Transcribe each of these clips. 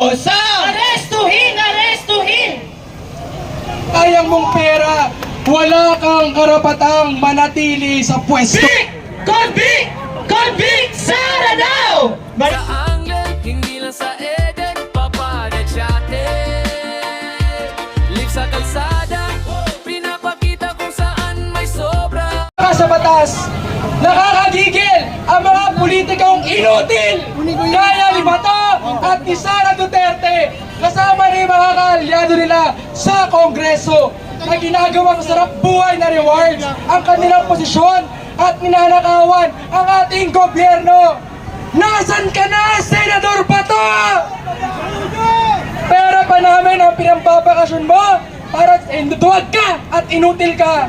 Osa! Arestuhin! Arestuhin! Sayang mong pera, wala kang karapatang manatili sa pwesto. Convict! Convict! Sara now! Sa angle, hindi lang sa Eden, papadetsate. Live sa kalsada, pinapakita kung saan may sobra. Sa batas, nakakagigil ang mga politikong inutil gaya ni Bato at ni Sara Duterte kasama ni mga kaalyado nila sa Kongreso na ginagawang sarap buhay na rewards ang kanilang posisyon at ninanakawan ang ating gobyerno. Nasaan ka na, Senador Bato? Pera pa namin ang pinampapakasyon mo para duwag ka at inutil ka.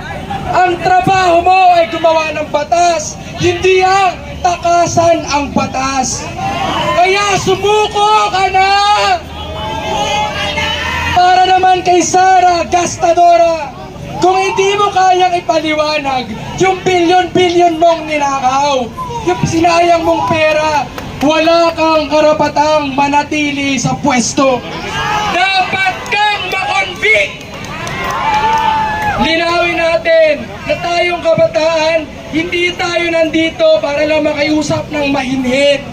Ang trabaho mo ay gumawa ng batas, hindi ang takasan ang batas. Kaya sumuko ka na! Para naman kay Sara Gastadora, kung hindi mo kayang ipaliwanag yung bilyon-bilyon mong ninakaw, yung sinayang mong pera, wala kang karapatang manatili sa pwesto. Dapat kang makonvict! Linawin natin na tayong kabataan, hindi tayo nandito para lang makiusap ng mahinhin.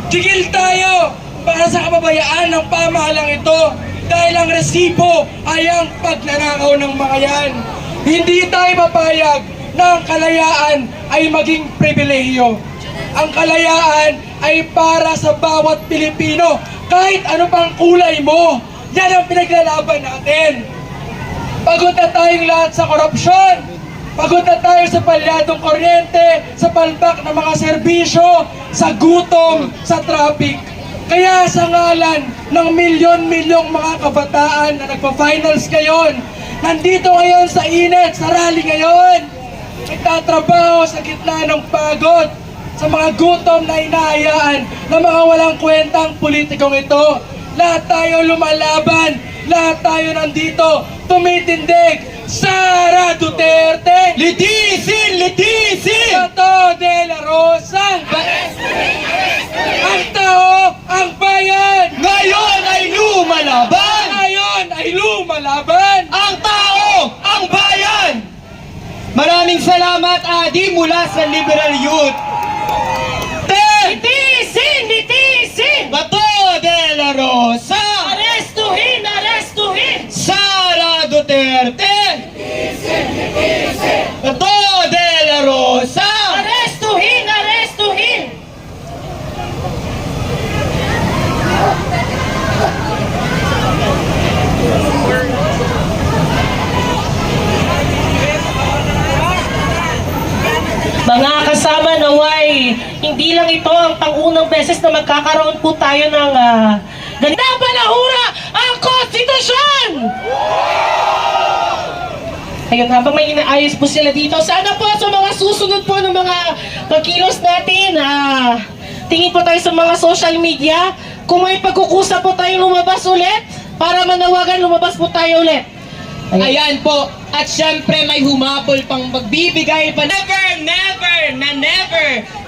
Tigil tayo para sa kababayaan ng pamahalang ito dahil ang resibo ay ang pagnanakaw ng mga yan. Hindi tayo papayag na ang kalayaan ay maging pribilehiyo. Ang kalayaan ay para sa bawat Pilipino, kahit ano pang kulay mo. Yan ang pinaglalaban natin. Pagod na tayong lahat sa korupsyon. Pagod na tayo sa palyadong kuryente, sa palpak ng mga serbisyo, sa gutom, sa traffic. Kaya sa ngalan ng milyon-milyong mga kabataan na nagpa-finals ngayon, nandito ngayon sa init, sa rally ngayon, nagtatrabaho sa gitna ng pagod, sa mga gutom na hinahayaan ng mga walang kwentang politikong ito. Lahat tayo lumalaban, lahat tayo nandito, tumitindig. Sara Duterte, Litisin! Litisin! Bato de la Rosa, ang tao, ang bayan, Ngayon ay lumalaban! ngayon ay lumalaban. Ang tao! Ang bayan! Maraming salamat, Adi, mula sa Liberal Youth. Litisin! Litisin! Bato de la Rosa! Arestuhin! Arestuhin! Sara Duterte! Bato de la Rosa! Arestuhin! Arestuhin! Mga kasama naway, hindi lang ito ang pang-unang beses na magkakaroon po tayo ng ganda balahura ang konstitusyon! Ayun, habang may inaayos po sila dito, sana po sa mga susunod po ng mga pagkilos natin, tingin po tayo sa mga social media, kung may pagkukusa po tayo lumabas ulit, para manawagan lumabas po tayo ulit. Ayan po. At syempre may humabol pang magbibigay pa. Never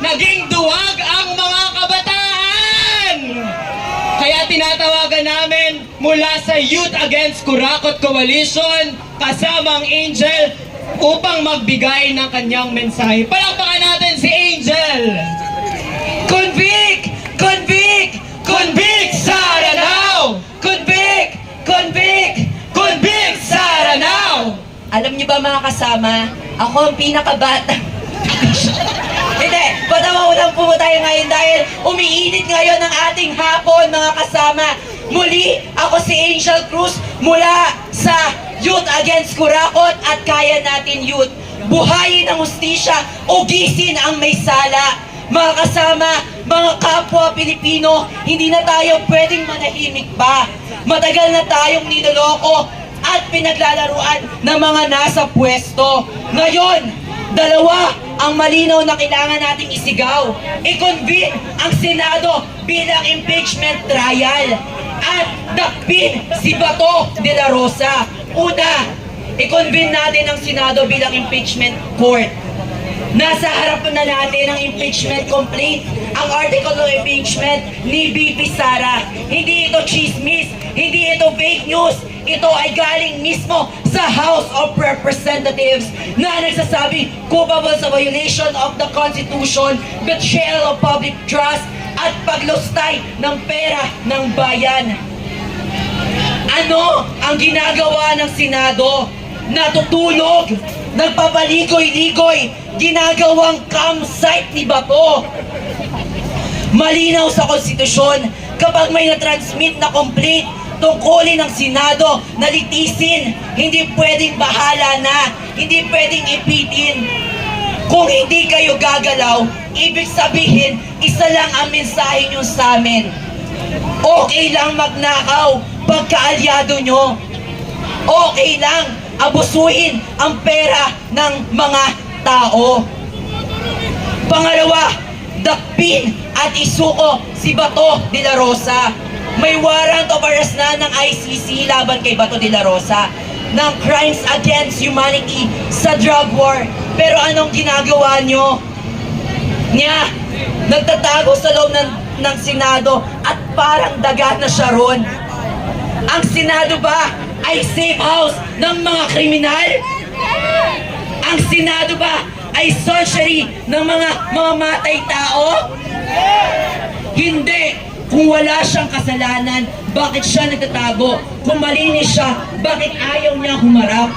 naging duwag ang mga kabataan! Kaya tinatawagan namin mula sa Youth Against Kurakot Coalition kasama ang Angel upang magbigay ng kanyang mensahe. Palakpakan natin si Angel! Convict! Convict! Convict! Sara now! Convict! Convict! Convict! Sara now! Alam niyo ba mga kasama, ako ang pinakabata. Hindi, patawanan po tayo ngayon dahil umiinit ngayon ang ating hapon mga kasama. Muli, ako si Angel Cruz mula sa Youth Against Kurakot at Kaya Natin Youth. Buhayin ang hustisya, ugisin ang may sala. Mga kasama, mga kapwa Pilipino, hindi na tayo pwedeng manahimik pa. Matagal na tayong niloloko at pinaglalaruan ng mga nasa pwesto. Ngayon, dalawa ang malinaw na kailangan nating isigaw. I-convene ang Senado bilang impeachment trial at dakpin si Bato de la Rosa. Una, i-convene natin ang Senado bilang impeachment court. Nasa harap na natin ang impeachment complaint, ang article of impeachment ni VP Sara. Hindi ito chismis, hindi ito fake news. Ito ay galing mismo sa House of Representatives na nagsasabi culpable sa violation of the Constitution, betrayal of public trust, at paglustay ng pera ng bayan. Ano ang ginagawa ng Senado? Natutulog, nagpapaligoy-ligoy, ginagawang campsite ni Bato. Malinaw sa konstitusyon, kapag may na-transmit na complaint tungkulin ng Senado na litisin, hindi pwedeng bahala na, hindi pwedeng ipitin. Kung hindi kayo gagalaw, ibig sabihin, isa lang ang mensahe nyo sa amin. Okay lang magnakaw pagkaalyado nyo. Okay lang abusuhin ang pera ng mga tao. Pangalawa, dakpin at isuko si Bato de la Rosa. May warrant of arrest na ng ICC laban kay Bato de la Rosa ng crimes against humanity sa drug war. Pero anong ginagawa nyo? Nagtatago sa loob ng Senado at parang dagat na siya ron. Ang Senado ba ay safe house ng mga kriminal? Ang Senado ba ay sanctuary ng mga mamamatay tao? Hindi. Kung wala siyang kasalanan, bakit siya nagtatago? Kung malinis siya, bakit ayaw niya humarap?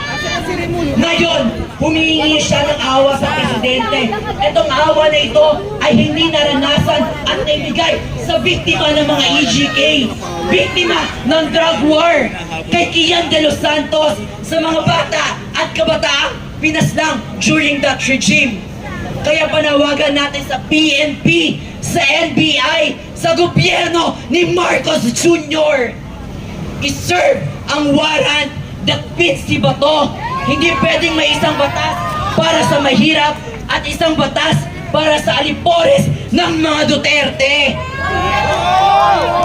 Ngayon, humihingi siya ng awa sa presidente. Itong awa na ito ay hindi naranasan at naibigay sa biktima ng mga EGK, biktima ng drug war, kay Kian de los Santos, sa mga bata at kabataang pinaslang during that regime. Kaya panawagan natin sa PNP, sa NBI, sa gobyerno ni Marcos Jr. I-serve ang warrant that fits si Bato. Hindi pwedeng may isang batas para sa mahirap at isang batas para sa alipores ng mga Duterte.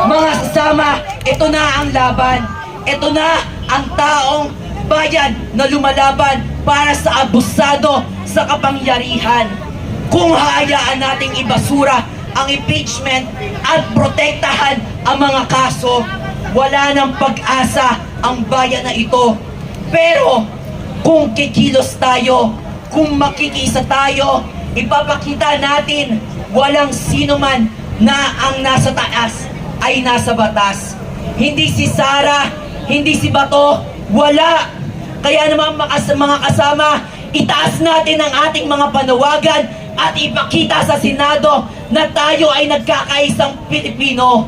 Mga kasama, ito na ang laban. Ito na ang taong bayan na lumalaban para sa abusado sa kapangyarihan. Kung hayaan nating ibasura ang impeachment at protektahan ang mga kaso, wala nang pag-asa ang bayan na ito. Pero kung kikilos tayo, kung makikisa tayo, ipapakita natin walang sino man na ang nasa taas ay nasa batas. Hindi si Sara, hindi si Bato, wala. Kaya naman mga kasama, itaas natin ang ating mga panawagan at ipakita sa Senado na tayo ay nagkakaisang Pilipino.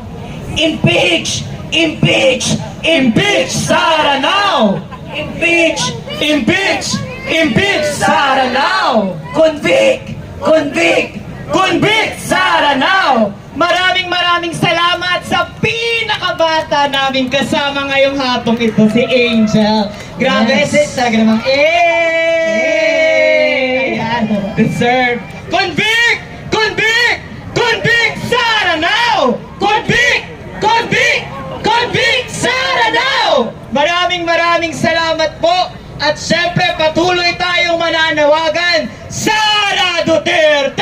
Impeach! Impeach! Impeach Sara now! Impeach! Impeach! Impeach Sara now! Convict! Convict! Convict Sara now! Maraming salamat sa pinakabata namin kasama ngayong hapong ito, si Angel. Grabe, Yes. talaga namang Ayan. Deserve. Convict! Convict! Convict Sara now! Convict! Convict! Convict Sara now! Maraming salamat po. At syempre patuloy tayong mananawagan, Sara Duterte!